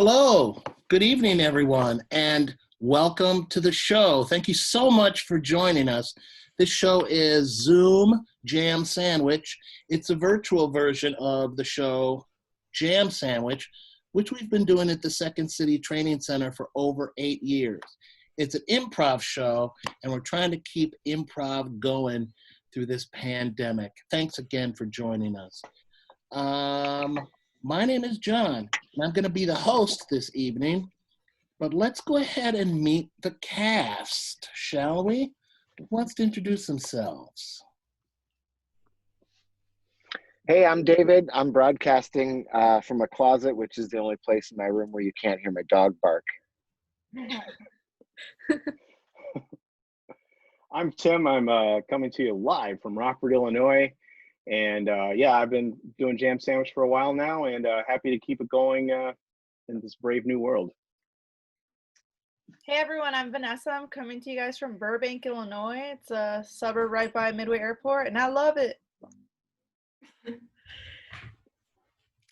Hello, good evening, everyone, and welcome to the show. Thank you so much for joining us. This show is Zoom Jam Sandwich. It's a virtual version of the show Jam Sandwich, which we've been doing at the Second City Training Center for over 8 years. It's an improv show, and we're trying to keep improv going through this pandemic. Thanks again for joining us. My name is John, and I'm going to be the host this evening. But let's go ahead and meet the cast, shall we? Who wants to introduce themselves? Hey, I'm David. I'm broadcasting from a closet, which is the only place in my room where you can't hear my dog bark. I'm Tim. I'm coming to you live from Rockford, Illinois. And yeah, I've been doing Jam Sandwich for a while now, and happy to keep it going in this brave new world. Hey everyone, I'm Vanessa. I'm coming to you guys from Burbank, Illinois. It's a suburb right by Midway Airport, and I love it.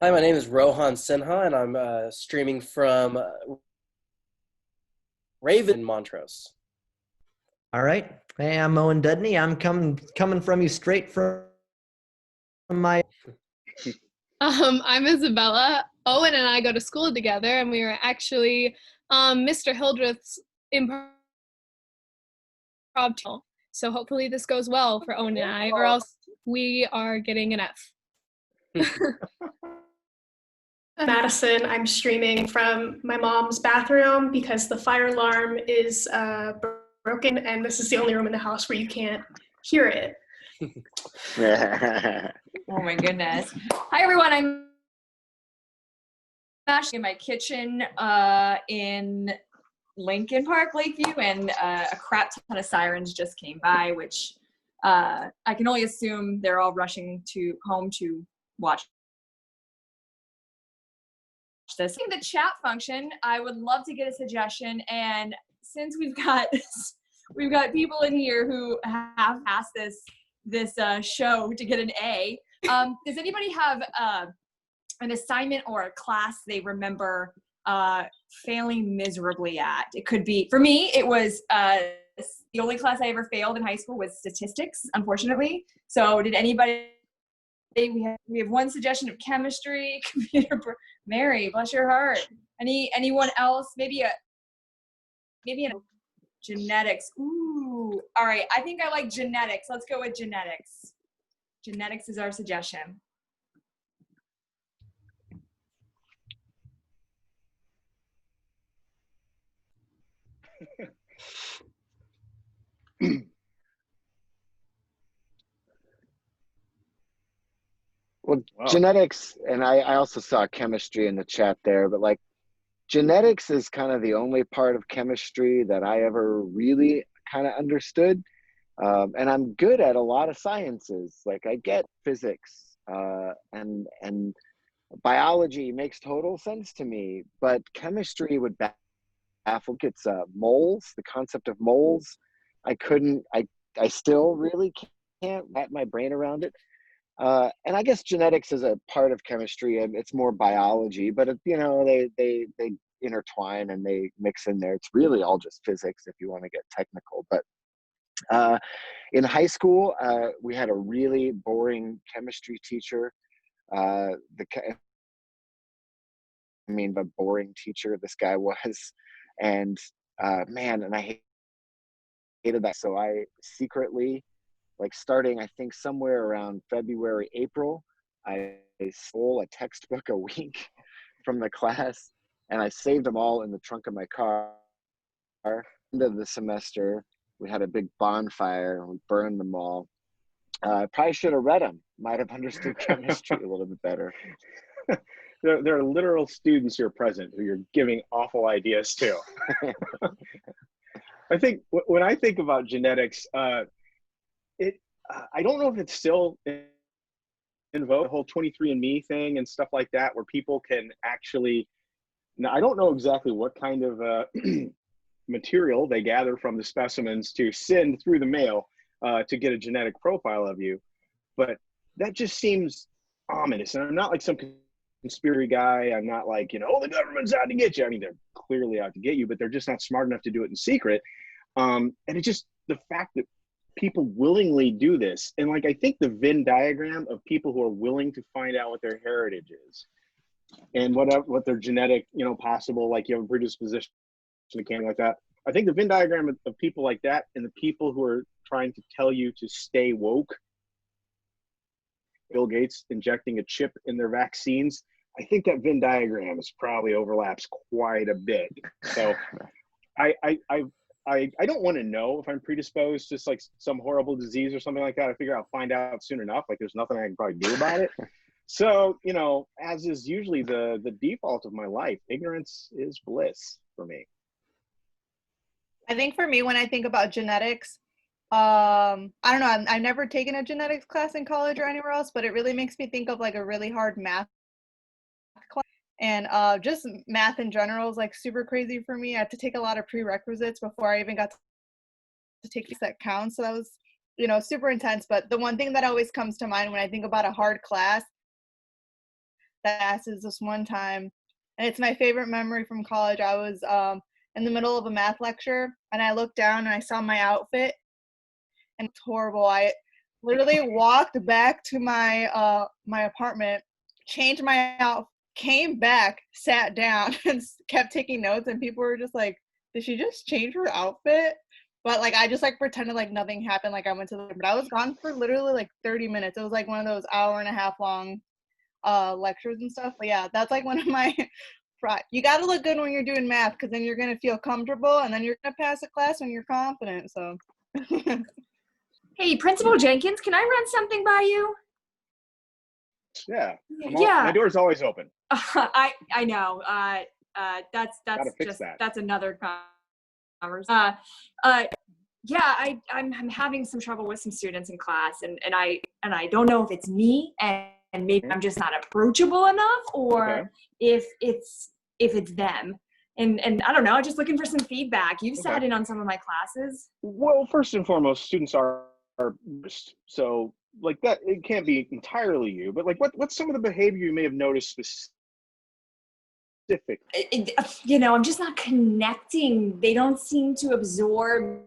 Hi, my name is Rohan Sinha, and I'm streaming from Raven, Montrose. All right. Hey, I'm Owen Dudney. I'm coming from you straight from my... I'm Isabella. Owen and I go to school together, and we were actually Mr. Hildreth's improv team. So hopefully this goes well for Owen and I, or else we are getting an F. Madison. I'm streaming from my mom's bathroom because the fire alarm is broken, and this is the only room in the house where you can't hear it. Oh my goodness. Hi everyone, I'm actually in my kitchen in Lincoln Park, Lakeview, and a crap ton of sirens just came by, which I can only assume they're all rushing home to watch this. In the chat function, I would love to get a suggestion, and since we've got people in here who have passed this show to get an A, does anybody have an assignment or a class they remember failing miserably at? It could be, for me, it was the only class I ever failed in high school was statistics, unfortunately. So did anybody? We have one suggestion of chemistry, computer. Mary, bless your heart. Anyone else? Maybe genetics. Ooh, all right. I think I like genetics. Let's go with genetics. Genetics is our suggestion. Well, Wow. genetics, and I also saw chemistry in the chat there, but like genetics is kind of the only part of chemistry that I ever really kind of understood. And I'm good at a lot of sciences. Like I get physics and biology makes total sense to me, but chemistry would baffle. It's moles, the concept of moles. I still really can't wrap my brain around it. And I guess genetics is a part of chemistry, and it's more biology, but they intertwine and they mix in there. It's really all just physics if you want to get technical. But in high school, we had a really boring chemistry teacher. The boring teacher this guy was, and man, and I hated that. So I secretly, like starting, I think somewhere around February, April, I stole a textbook a week from the class, and I saved them all in the trunk of my car. End of the semester, we had a big bonfire, and we burned them all. I probably should have read them. Might have understood chemistry a little bit better. There are literal students here present who you're giving awful ideas to. I think when I think about genetics, I don't know if it's still in vogue, the whole 23andMe thing and stuff like that, where people can actually, now I don't know exactly what kind of material they gather from the specimens to send through the mail to get a genetic profile of you, but that just seems ominous. And I'm not like some conspiracy guy. I'm not like, oh, the government's out to get you. I mean, they're clearly out to get you, but they're just not smart enough to do it in secret. And it's just the fact that people willingly do this. And like, I think the Venn diagram of people who are willing to find out what their heritage is and what their genetic, possible, like you have a predisposition to cancer like that. I think the Venn diagram of people like that and the people who are trying to tell you to stay woke, Bill Gates injecting a chip in their vaccines, I think that Venn diagram probably overlaps quite a bit. So I don't want to know if I'm predisposed to like some horrible disease or something like that. I figure I'll find out soon enough. Like there's nothing I can probably do about it. So, as is usually the default of my life, ignorance is bliss for me. I think for me, when I think about genetics, I don't know, I've never taken a genetics class in college or anywhere else, but it really makes me think of like a really hard math class. And just math in general is like super crazy for me. I had to take a lot of prerequisites before I even got to take that counts. So that was, super intense. But the one thing that always comes to mind when I think about a hard class, that is this one time, and it's my favorite memory from college. I was in the middle of a math lecture, and I looked down and I saw my outfit, and it's horrible. I literally walked back to my my apartment, changed my outfit, came back, sat down, and kept taking notes. And people were just like, "Did she just change her outfit?" But like I just like pretended like nothing happened. Like I went to the, but I was gone for literally like 30 minutes. It was like one of those hour and a half long lectures and stuff. But yeah, that's like one of my you got to look good when you're doing math, because then you're going to feel comfortable, and then you're going to pass a class when you're confident. So Hey, Principal Jenkins, can I run something by you? Yeah. Yeah. My door's always open. I know. That's that's another conversation. Yeah, I'm having some trouble with some students in class, and I don't know if it's me and maybe I'm just not approachable enough, or if it's them. And I don't know, just looking for some feedback. You've sat in on some of my classes. Well, first and foremost, students are so like that. It can't be entirely you, but like what's some of the behavior you may have noticed specific? I'm just not connecting. They don't seem to absorb.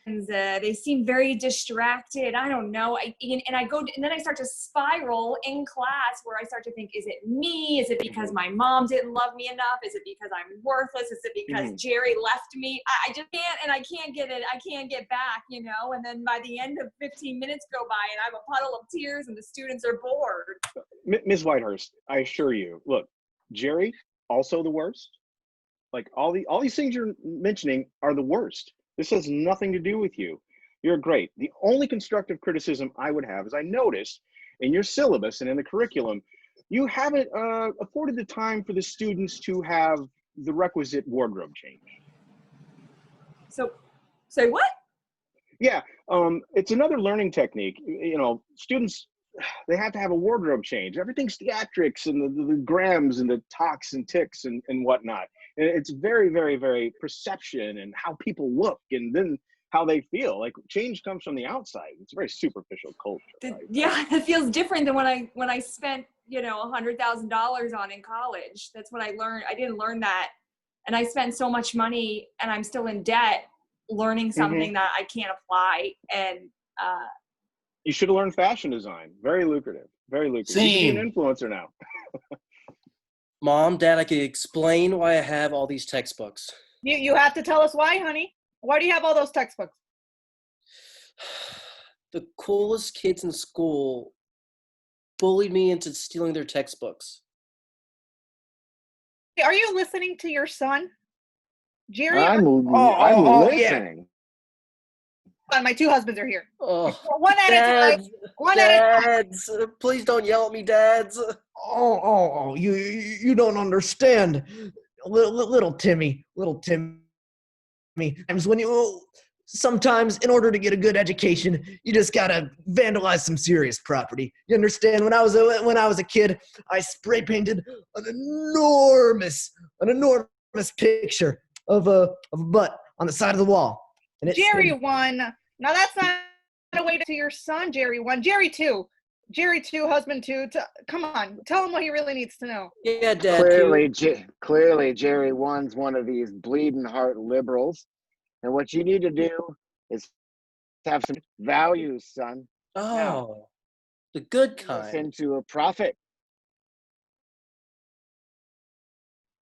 They seem very distracted. I don't know. And then I start to spiral in class, where I start to think, is it me? Is it because my mom didn't love me enough? Is it because I'm worthless? Is it because Jerry left me? I just can't, and I can't get it. I can't get back, and then by the end of 15 minutes go by and I have a puddle of tears and the students are bored. Ms. Whitehurst, I assure you, look, Jerry, also the worst. Like all these things you're mentioning are the worst. This has nothing to do with you. You're great. The only constructive criticism I would have is I noticed in your syllabus and in the curriculum, you haven't afforded the time for the students to have the requisite wardrobe change. So, say what? Yeah, it's another learning technique. Students, they have to have a wardrobe change. Everything's theatrics and the grams and the talks and ticks and whatnot. And it's very, very, very perception and how people look and then how they feel. Like change comes from the outside. It's a very superficial culture. Right? Yeah, that feels different than when I spent $100,000 on in college. That's what I learned. I didn't learn that, and I spent so much money, and I'm still in debt learning something that I can't apply. And you should have learned fashion design. Very lucrative. Very lucrative. You can be an influencer now. Mom, Dad, I can explain why I have all these textbooks. You have to tell us why, honey. Why do you have all those textbooks? The coolest kids in school bullied me into stealing their textbooks. Are you listening to your son, Jerry? I'm listening. My two husbands are here. Oh, one at a time. One at a time. Dads, please don't yell at me, Dads. You don't understand, little Timmy. Sometimes in order to get a good education, you just gotta vandalize some serious property. You understand? When I was a kid, I spray painted an enormous picture of a butt on the side of the wall. And Jerry won. Now that's not a way to your son. Jerry won. Jerry 2. Jerry too, husband too. Come on, tell him what he really needs to know. Yeah, Dad. Clearly, Jerry one's one of these bleeding heart liberals, and what you need to do is have some values, son. Oh, the good kind. Listen to a prophet.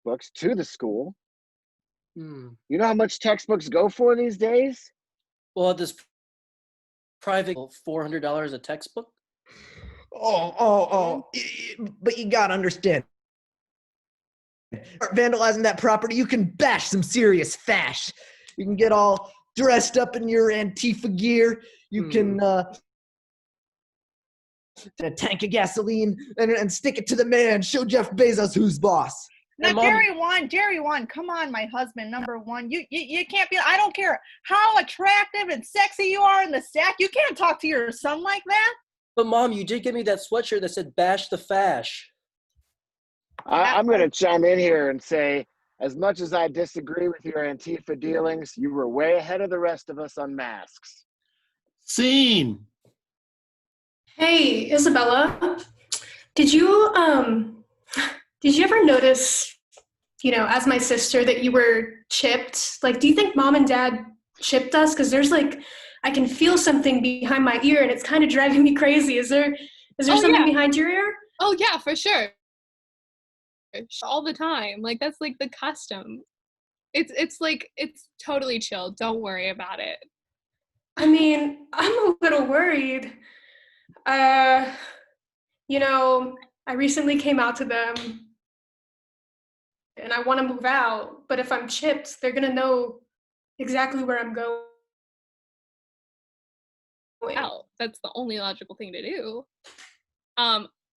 Books to the school. Hmm. You know how much textbooks go for these days? Well, this private $400 a textbook. But you gotta understand. Start vandalizing that property, you can bash some serious fash. You can get all dressed up in your Antifa gear. You can a tank of gasoline and stick it to the man. Show Jeff Bezos who's boss. Now, Jerry one, come on, my husband, number one. You can't be, I don't care how attractive and sexy you are in the sack. You can't talk to your son like that. But Mom, you did give me that sweatshirt that said "Bash the Fash." I'm going to chime in here and say, as much as I disagree with your Antifa dealings, you were way ahead of the rest of us on masks. Scene. Hey, Isabella, did you ever notice, as my sister, that you were chipped? Like, do you think Mom and Dad chipped us? Because there's I can feel something behind my ear and it's kind of driving me crazy. Is there something behind your ear? Oh yeah, for sure. All the time. Like that's like the custom. It's totally chill. Don't worry about it. I mean, I'm a little worried. I recently came out to them and I want to move out, but if I'm chipped, they're going to know exactly where I'm going. Well, that's the only logical thing to do.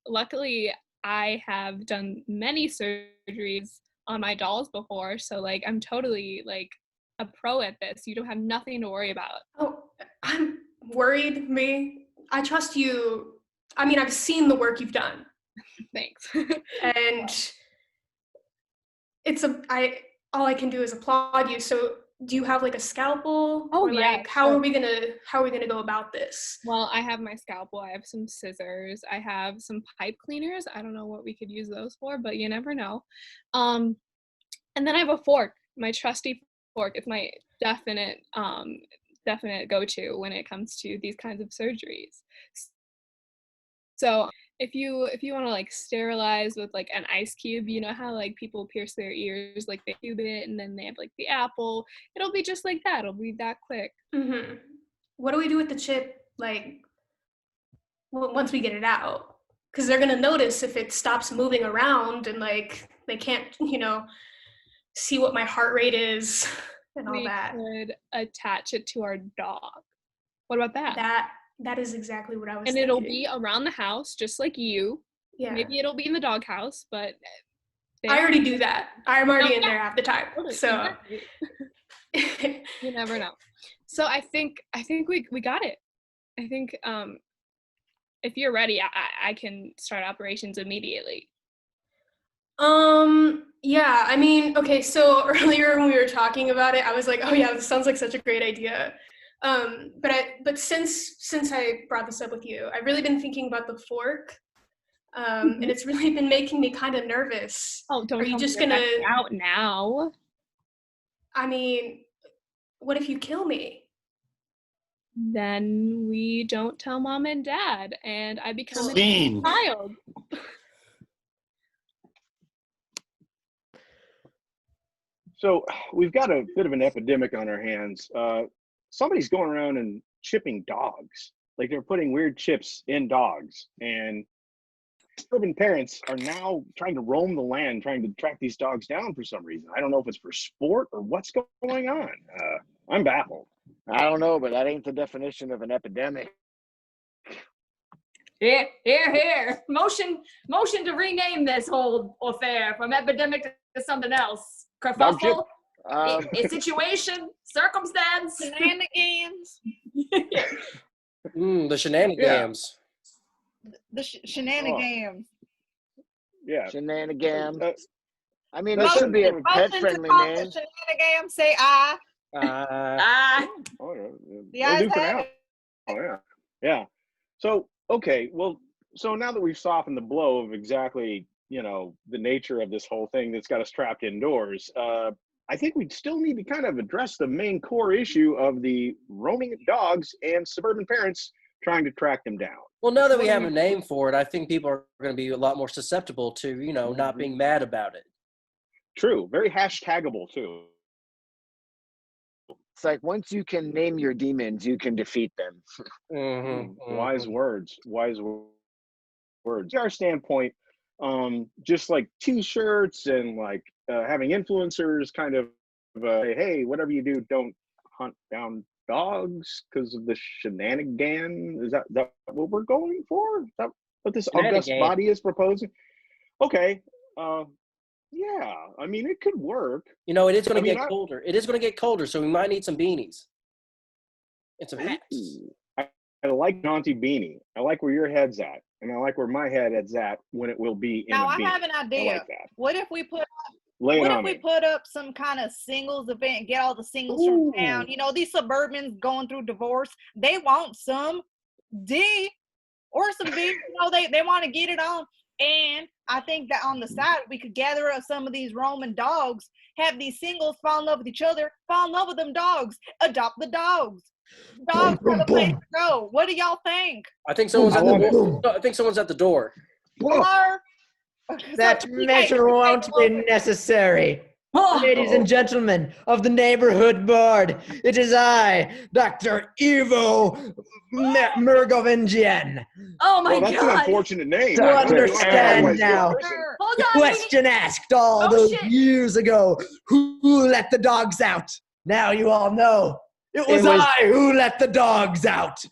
Luckily, I have done many surgeries on my dolls before, so I'm totally a pro at this. You don't have nothing to worry about. Oh, I'm worried, me. I trust you. I mean, I've seen the work you've done. Thanks. And all I can do is applaud you. So do you have a scalpel? Oh, or yeah. How are we gonna go about this? Well, I have my scalpel, I have some scissors, I have some pipe cleaners. I don't know what we could use those for, but you never know. And then I have a fork, my trusty fork. It's my definite go-to when it comes to these kinds of surgeries. So if you want to sterilize with an ice cube, you know how people pierce their ears, they tube it and then they have the apple. It'll be just like that. It'll be that quick. Mm-hmm. What do we do with the chip once we get it out? Because they're gonna notice if it stops moving around and they can't see what my heart rate is and all that. We could attach it to our dog. What about that? That is exactly what I was and thinking. It'll be around the house, just like you. Yeah. Maybe it'll be in the doghouse, but I already do that. I'm already in there half the time. So you never know. So I think we got it. I think if you're ready, I can start operations immediately. Yeah, I mean, okay, so earlier when we were talking about it, I was like, oh yeah, this sounds like such a great idea. But since I brought this up with you, I've really been thinking about the fork, and it's really been making me kind of nervous. Oh, don't! Are you just gonna out now? I mean, what if you kill me? Then we don't tell Mom and Dad, and I become Scene. a child. So we've got a bit of an epidemic on our hands. Somebody's going around and chipping dogs. They're putting weird chips in dogs. And urban parents are now trying to roam the land, trying to track these dogs down for some reason. I don't know if it's for sport or what's going on. I'm baffled. I don't know, but that ain't the definition of an epidemic. Here. Motion to rename this whole affair from epidemic to something else. Kerfuffle, a situation, circumstance. Shenanigans. The shenanigans. The shenanigans. Yeah. Shenanigans. I mean, it should be a pet-friendly name. Shenanigans, say ah. Oh, yeah. The eyes Duke it have out. it. Oh, yeah. Yeah. So, okay, well, so now that we've softened the blow of exactly, the nature of this whole thing that's got us trapped indoors, I think we still need to kind of address the main core issue of the roaming dogs and suburban parents trying to track them down. Well, now that we have a name for it, I think people are going to be a lot more susceptible to, not being mad about it. True. Very hashtagable, too. It's like once you can name your demons, you can defeat them. Wise words. Wise words. Our standpoint, just like T-shirts and like having influencers kind of say, hey, whatever you do, don't hunt down dogs because of the shenanigan. Is that what we're going for? Is that what this august body is proposing? Okay. Yeah, I mean, it could work. It is going to get colder. It is going to get colder, so we might need some beanies and some hats. I like Jaunty Beanie. I like where your head's at, and I like where my head's at when it will be in now, a I beanie. have an idea. I like that. What if we put Lay put up some kind of singles event, get all the singles from town? These suburbans going through divorce, they want some D or some B. They want to get it on. And I think that on the side, we could gather up some of these Roman dogs, have these singles fall in love with each other, fall in love with them dogs, adopt the dogs. Dogs are the place to go. What do y'all think? I think someone's at the door. I think someone's at the door. That measure won't be necessary. Ladies and gentlemen of the neighborhood board, it is I, Dr. Ivo Mergovingian. Oh my that's God. An unfortunate name. You understand now. Hold The on. question asked all those years ago, who let the dogs out? Now you all know. It was I who let the dogs out.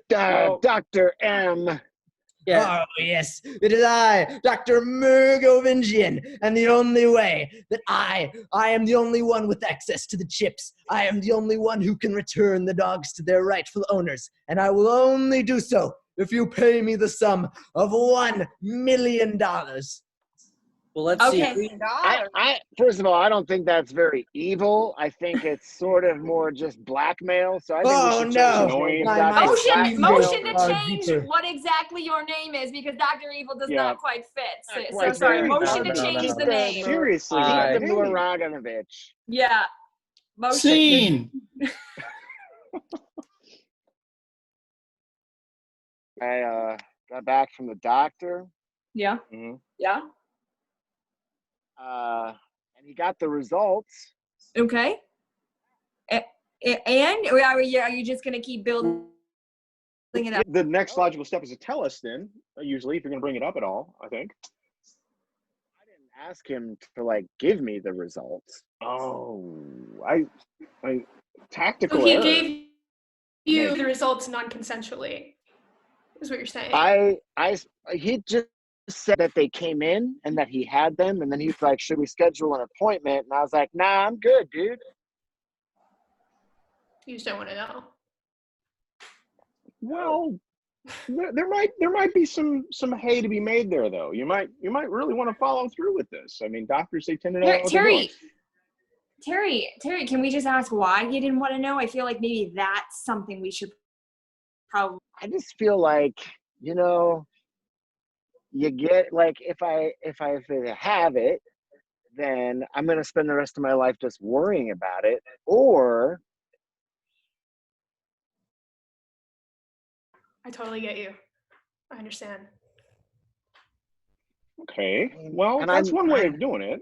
Dr. M. Yeah. Oh, yes. It is I, Dr. Mergovingian, and the only way that I am the only one with access to the chips. I am the only one who can return the dogs to their rightful owners, and I will only do so if you pay me the sum of $1 million. Well, let's see. First of all, I don't think that's very evil. I think it's sort of more just blackmail. So I think we should change motion to change what exactly your name is, because Dr. Evil does not quite fit. So sorry, motion to change the name. Seriously, Miloraganovich. Yeah. Motion. Scene. I got back from the doctor. Yeah. Yeah. And he got the results. Okay. And are you just going to keep building it up? The next logical step is to tell us then, usually, if you're going to bring it up at all, I think. I didn't ask him to, give me the results. Oh, I tactical So he error. gave you the results non-consensually, is what you're saying. He just said that they came in and that he had them, and then he's like, should we schedule an appointment? And I was like, nah, I'm good, dude. You just don't want to know. Well, there might be some hay to be made there, though. You might really want to follow through with this. I mean, doctors, they tend to know what they're doing. Terry, can we just ask why you didn't want to know? I feel like maybe that's something we should probably. I just feel like, you get if I have it, then I'm gonna spend the rest of my life just worrying about it. Or I totally get you. I understand. Okay. Well, that's one way of doing it.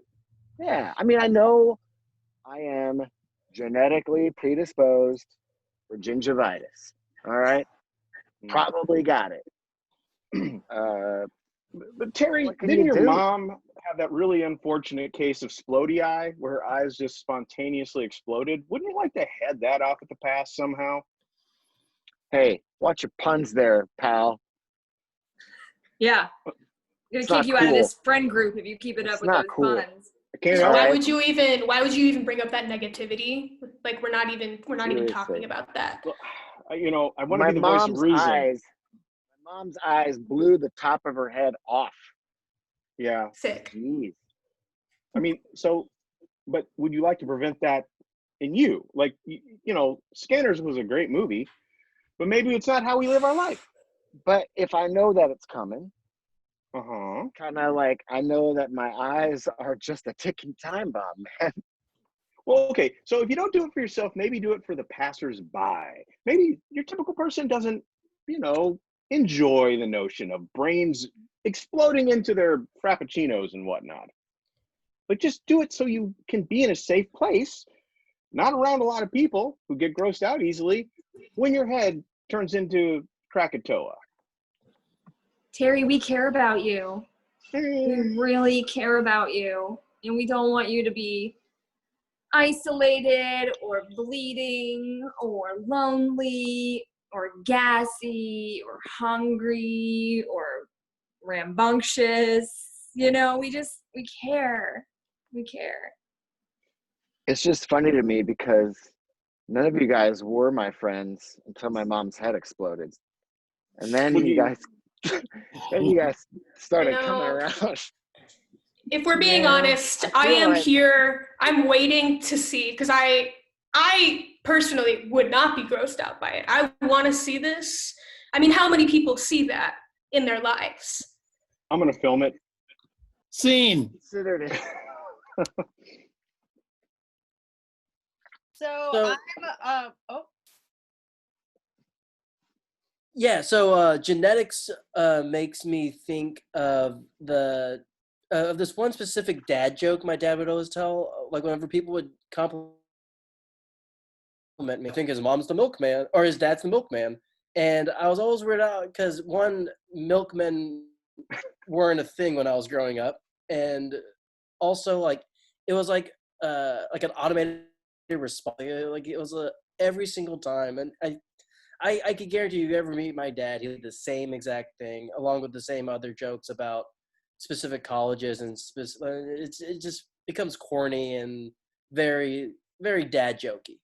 Yeah. I mean, I know I am genetically predisposed for gingivitis. All right. Probably got it. But Terry, didn't your mom have that really unfortunate case of splody eye where her eyes just spontaneously exploded? Wouldn't you like to head that off at the pass somehow? Hey, watch your puns there, pal. Yeah. I'm going to kick you out of this friend group if you keep it up with those puns. Why would you even bring up that negativity? We're not even talking about that. I want to be the voice of reason. My mom's eyes blew the top of her head off. Yeah. Sick. Jeez. I mean, but would you like to prevent that in you? Scanners was a great movie, but maybe it's not how we live our life. But if I know that it's coming, Uh-huh. kind of like I know that my eyes are just a ticking time bomb, man. Well, okay. So if you don't do it for yourself, maybe do it for the passers-by. Maybe your typical person doesn't, enjoy the notion of brains exploding into their frappuccinos and whatnot. But just do it so you can be in a safe place, not around a lot of people who get grossed out easily, when your head turns into Krakatoa. Terry, we care about you. We really care about you. And we don't want you to be isolated or bleeding or lonely or gassy or hungry or rambunctious. We care. We care. It's just funny to me because none of you guys were my friends until my mom's head exploded. And then Well, you guys started I know. coming around. If we're being Yeah, honest, I I feel am like- here. I'm waiting to see because I personally would not be grossed out by it. I want to see this. I mean, how many people see that in their lives? I'm going to film it. Scene. Considered it. So Yeah, so genetics makes me think of of this one specific dad joke my dad would always tell. Like whenever people would compliment me, I think his mom's the milkman or his dad's the milkman, and I was always weirded out because one, milkmen weren't a thing when I was growing up, and also like it was like an automated response. Like it was every single time, and I could guarantee you ever meet my dad, he did the same exact thing, along with the same other jokes about specific colleges and it just becomes corny and very, very dad jokey.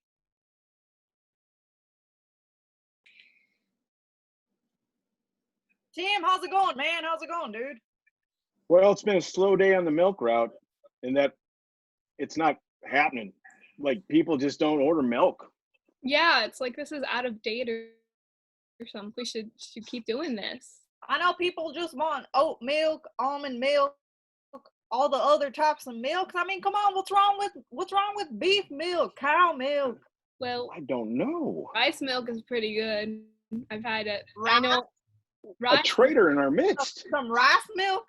Tim, how's it going, man? How's it going, dude? Well, it's been a slow day on the milk route in that it's not happening. Like people just don't order milk. Yeah, it's like this is out of date or something. We should keep doing this. I know people just want oat milk, almond milk, all the other types of milk. I mean, come on, what's wrong with beef milk, cow milk? Well, I don't know. rice milk is pretty good. I've had it. I Rice? know. A Rice. traitor in our midst. Some rice milk?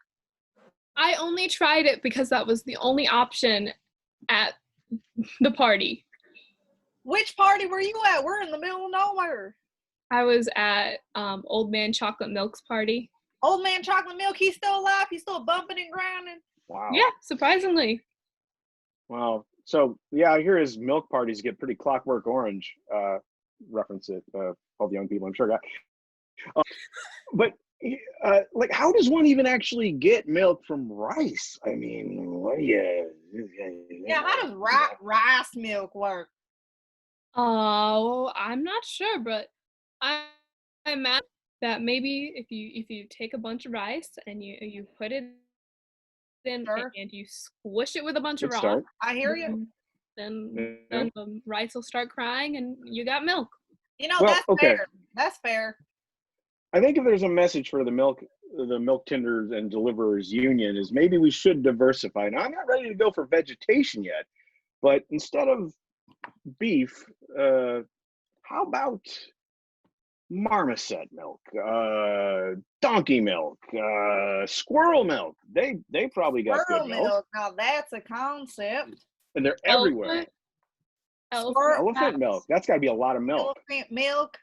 I only tried it because that was the only option at the party. Which party were you at? We're in the middle of nowhere. I was at Old Man Chocolate Milk's party. Old man chocolate milk, he's still alive? He's still bumping and grinding? Wow. Yeah, surprisingly. Wow. So yeah, I hear his milk parties get pretty Clockwork Orange. Reference it. All the young people, I'm sure, got. But like, how does one even actually get milk from rice? I mean, what do you? Yeah, how does rice milk work? Oh, I'm not sure, but I imagine that maybe if you take a bunch of rice and you put it in Sure. and you squish it with a bunch of Good rocks, start. I hear you. then Yeah. the rice will start crying and you got milk. You know, Well, that's okay. fair. That's fair. I think if there's a message for the milk tenders and deliverers union is maybe we should diversify. Now I'm not ready to go for vegetation yet, but instead of beef, how about marmoset milk, donkey milk, squirrel milk? They probably got Squirrel good milk, milk. Now that's a concept. and they're everywhere. Elephant. Elephant milk. That's got to be a lot of milk. Elephant milk.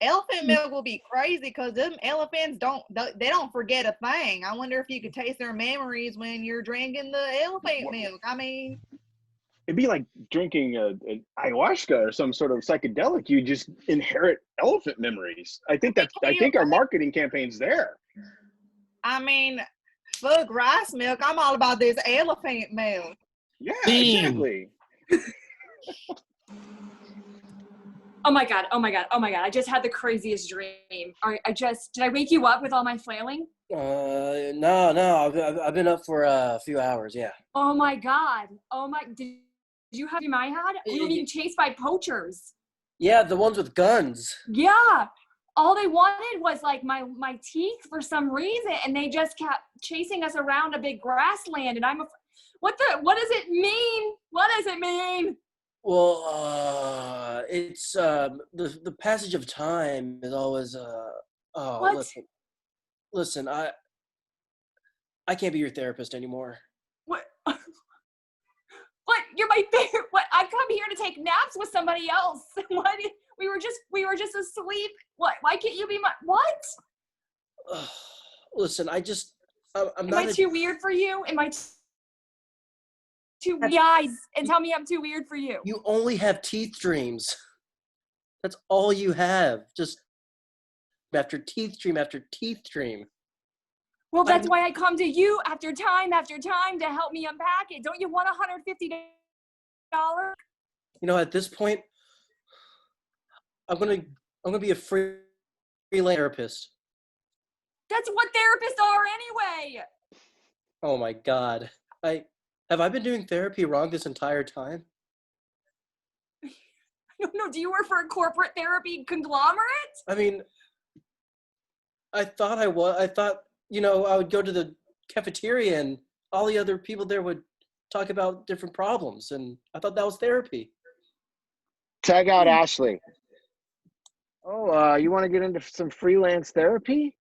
Elephant milk will be crazy because them elephants don't forget a thing. I wonder if you could taste their memories when you're drinking the elephant milk. I mean, It'd be like drinking an ayahuasca or some sort of psychedelic. You just inherit elephant memories. I think our marketing campaign's there. I mean, fuck rice milk. I'm all about this elephant milk. Yeah, Bean. exactly. Oh my god! I just had the craziest dream. Did I wake you up with all my flailing? No, I've been up for a few hours. Yeah. Oh my god! Did you have my had? We were being chased by poachers. Yeah, the ones with guns. Yeah. all they wanted was like my teeth for some reason, and they just kept chasing us around a big grassland. And what does it mean? What does it mean? Well, it's the passage of time is always What? Listen, I can't be your therapist anymore. What? What? You're my favorite. What? I come here to take naps with somebody else. What? We were just asleep. What? Why can't you be my what? Listen, I'm Am not. I too weird for you? Am I too eyes? And tell me I'm too weird for you. You only have teeth dreams. That's all you have. Just after teeth dream after teeth dream. Well, that's why I come to you after time to help me unpack it. Don't you want $150? You know, at this point, I'm gonna be a freelance therapist. That's what therapists are anyway. Oh my God, have I been doing therapy wrong this entire time? I don't know. Do you work for a corporate therapy conglomerate? I mean, I thought I was. I thought, I would go to the cafeteria and all the other people there would talk about different problems, and I thought that was therapy. Tag out Ashley. Oh, you want to get into some freelance therapy?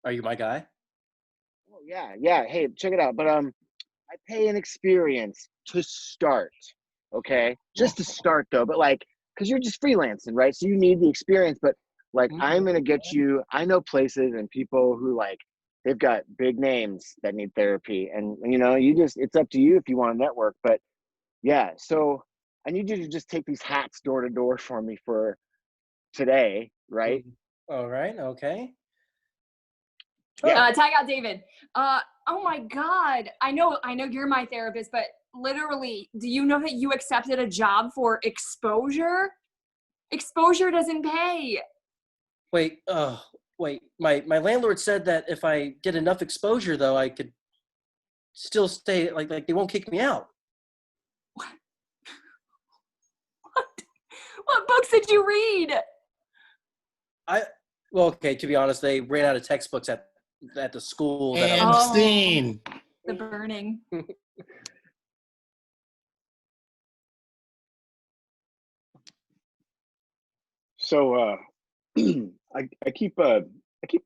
Are you my guy? Oh, yeah. Hey, check it out. But I pay an experience to start. Okay, just to start though. But like, cause you're just freelancing, right? So you need the experience. But like, I'm gonna get you. I know places and people who like they've got big names that need therapy, and it's up to you if you want to network. But yeah, so I need you to just take these hats door to door for me for today, right? All right. Okay. Yeah. Tag out David. Oh my God. I know you're my therapist, but literally, do you know that you accepted a job for exposure? Exposure doesn't pay. Wait. My landlord said that if I get enough exposure, though, I could still stay. Like they won't kick me out. What books did you read? Well, okay. To be honest, they ran out of textbooks at the school. And scene. The burning. So I keep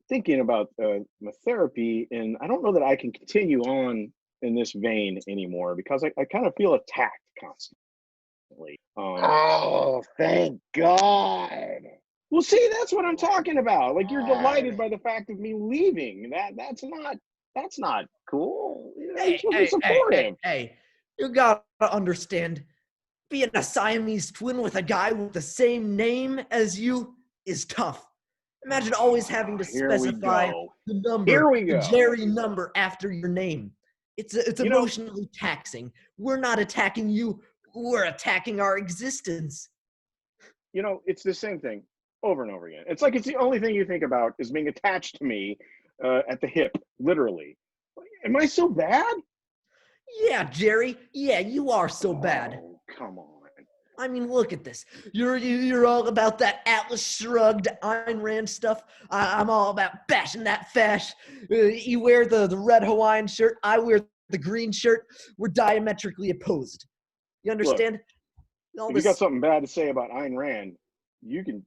thinking about my therapy, and I don't know that I can continue on in this vein anymore because I kind of feel attacked constantly. Oh, thank God. Well, see, that's what I'm talking about. Like, you're delighted by the fact of me leaving. That's not cool. You're supposed to be supportive. Hey, you gotta understand, being a Siamese twin with a guy with the same name as you is tough. Imagine always having to specify the number, the Jerry number after your name. It's emotionally taxing. We're not attacking you. We're attacking our existence. It's the same thing over and over again. It's like it's the only thing you think about is being attached to me at the hip, literally. Am I so bad? Yeah, Jerry. Yeah, you are so bad. Oh, come on. I mean, look at this. You're all about that Atlas Shrugged, Ayn Rand stuff. I'm all about bashing that fash. You wear the red Hawaiian shirt. I wear the green shirt. We're diametrically opposed. You understand? Look, if you got something bad to say about Ayn Rand, you can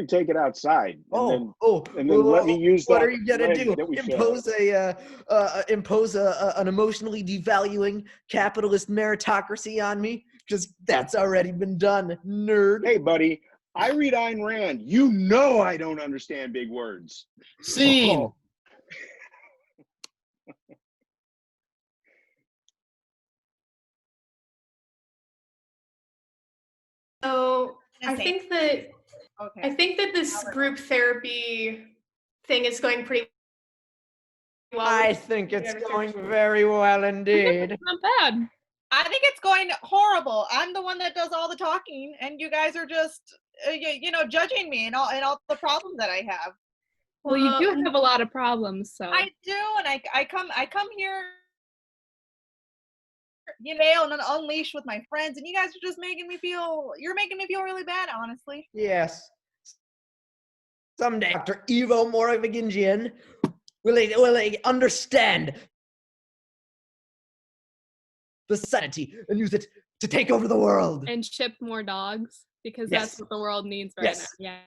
take it outside. And then let me use that. What are you gonna do? Impose an emotionally devaluing capitalist meritocracy on me? Because that's already been done, nerd. Hey, buddy, I read Ayn Rand. You know I don't understand big words. Scene. Oh. So I think that this group therapy thing is going pretty well. I think it's going very well indeed. Not bad. I think it's going horrible. I'm the one that does all the talking, and you guys are just, judging me and all the problems that I have. Well, you do have a lot of problems, so I do, and I come here, and then unleash with my friends, and you guys are just making me feel. You're making me feel really bad, honestly. Yes. Someday, Dr. Ivo Moravigingian will understand the sanity and use it to take over the world. And ship more dogs because Yes. that's what the world needs right Yes. now.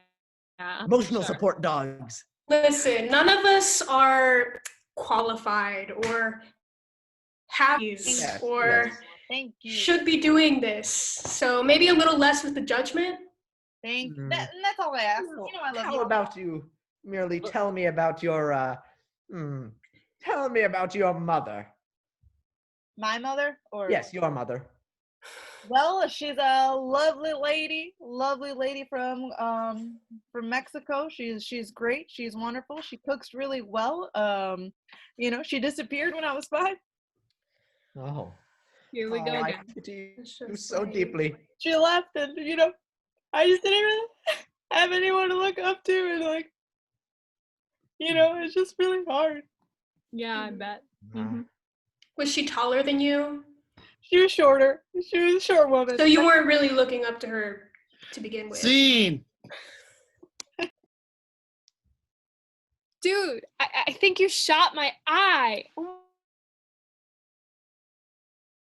Yeah. Emotional sure. support dogs. Listen, none of us are qualified or happy Yes, or yes. Thank you. should be doing this. So maybe a little less with the judgment. Thank you. Mm. That's all I ask. Well, You know I love how you. about you merely tell me about your tell me about your mother. My mother? Or Yes, your mother. Well, she's a lovely lady from Mexico. She's great. She's wonderful. She cooks really well. She disappeared when I was 5. Oh. Here we go I again. pity That's you just so like- deeply. She left, and I just didn't really have anyone to look up to, and it's just really hard. Yeah, I bet. Wow. Mhm. Was she taller than you? She was shorter. She was a short woman. So you weren't really looking up to her to begin with. Scene. Dude, I think you shot my eye. Oh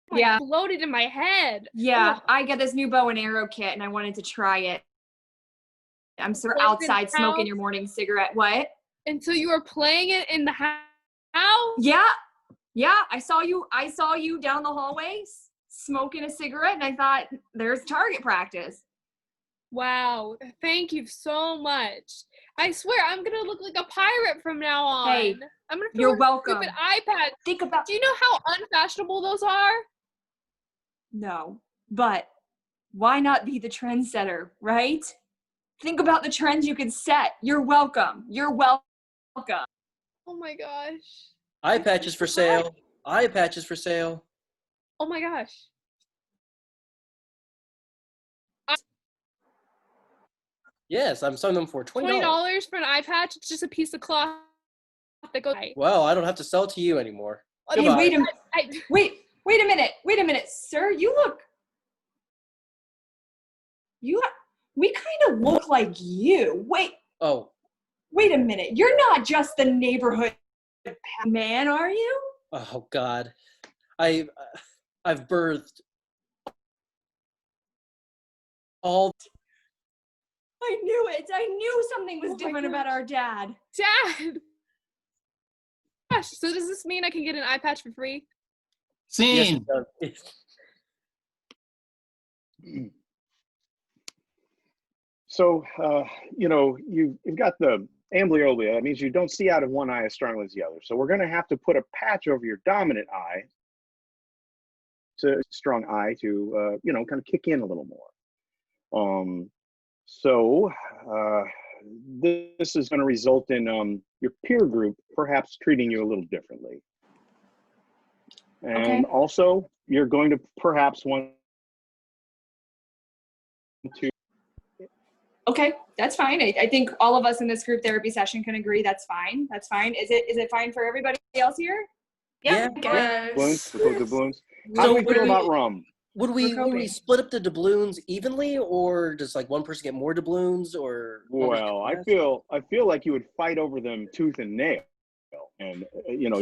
my Yeah. Floated in my head. Yeah, Oh, I got this new bow and arrow kit and I wanted to try it. I'm sort of Open outside smoking house. your morning cigarette. What? and so you were playing it in the house? Yeah. Yeah, I saw you down the hallway smoking a cigarette and I thought there's target practice. Wow. Thank you so much. I swear I'm gonna look like a pirate from now on. Hey, I'm gonna you're wear welcome. Stupid iPad. Think about Do you know how unfashionable those are? No, but why not be the trendsetter, right? Think about the trends you can set. You're welcome. You're welcome. Oh my gosh. Eye patches for sale. Eye patches for sale. Oh my gosh. Yes, I'm selling them for $20. $20 for an eye patch. It's just a piece of cloth that goes. Well, I don't have to sell to you anymore. Hey, Goodbye. wait a minute. I, Wait a minute, sir. We kind of look like you. Oh, Wait a minute. You're not just the neighborhood man, are you? oh God. I've birthed all. I knew it. I knew something was Oh my different about gosh. our dad. Dad. Gosh, so does this mean I can get an eye patch for free? Yes, Scene. it does. So, you've got the amblyopia. That means you don't see out of one eye as strongly as the other. So we're going to have to put a patch over your dominant eye, to strong eye, to kind of kick in a little more. This is going to result in your peer group perhaps treating you a little differently. And Okay. also, you're going to perhaps want to. Okay, that's fine. I think all of us in this group therapy session can agree that's fine. That's fine. Is it fine for everybody else here? Yeah. I guess. Balloons? We're the balloons. How So do we would feel we- about rum? Would we coping. split up the doubloons evenly, or does like one person get more doubloons, or one person Well, I get less? feel like you would fight over them tooth and nail, and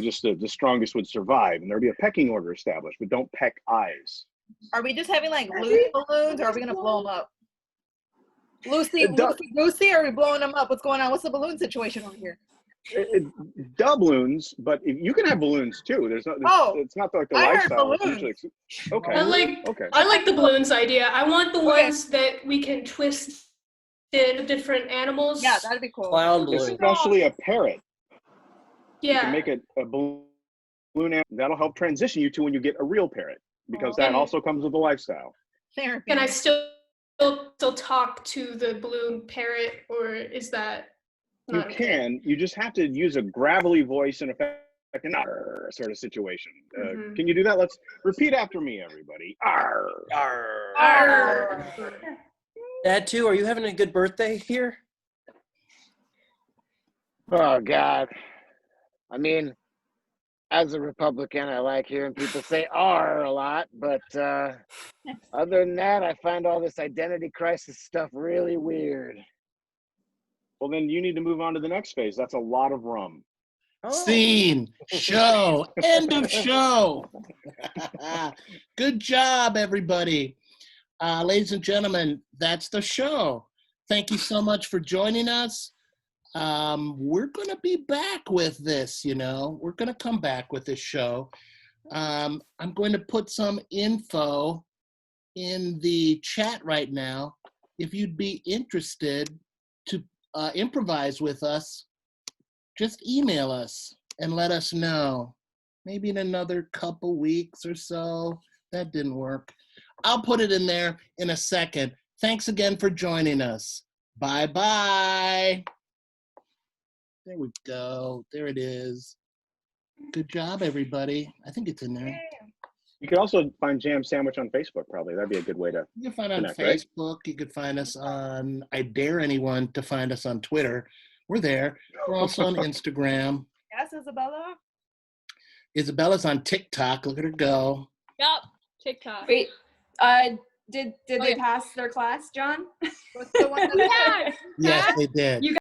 just the strongest would survive, and there'd be a pecking order established. But don't peck eyes. Are we just having loose balloons, or are we gonna blow them up? Loosey goosey, or are we blowing them up? What's going on? What's the balloon situation over here? Doubloons, but you can have balloons too. It's not like the I heard lifestyle. It's balloons. usually okay. Okay. I like the balloons idea. I want the Okay. ones that we can twist in different animals. Yeah, that'd be cool. Clown balloon. Especially a parrot. You Yeah. can make a balloon. That'll help transition you to when you get a real parrot, because that And- also comes with the lifestyle. Therapy. Can I still talk to the balloon parrot, or is that You not okay? can. You just have to use a gravelly voice and effect an "arr" sort of situation. Mhm. Can you do that? Let's repeat after me, everybody. Arr. Arr. Arr. Dad, too, are you having a good birthday here? Oh God. I mean, as a Republican, I like hearing people say "R" a lot, but other than that, I find all this identity crisis stuff really weird. Well, then you need to move on to the next phase. That's a lot of rum. Oh. Scene, show, end of show. Good job, everybody. Ladies and gentlemen, that's the show. Thank you so much for joining us. We're going to be back with this, We're going to come back with this show. I'm going to put some info in the chat right now. If you'd be interested to improvise with us, just email us and let us know. Maybe in another couple weeks or so. That didn't work. I'll put it in there in a second. Thanks again for joining us. Bye-bye. There we go. There it is. Good job, everybody. I think it's in there. You could also find Jam Sandwich on Facebook, probably. That'd be a good way to You can find us on connect, right? Facebook. You could find us on, I dare anyone to find us on Twitter. We're there. We're also on Instagram. Yes, Isabella. Isabella's on TikTok. Look at her go. Yup. TikTok. Wait, did they yeah. pass their class, John? What's the one that Yeah. Yes, they did. You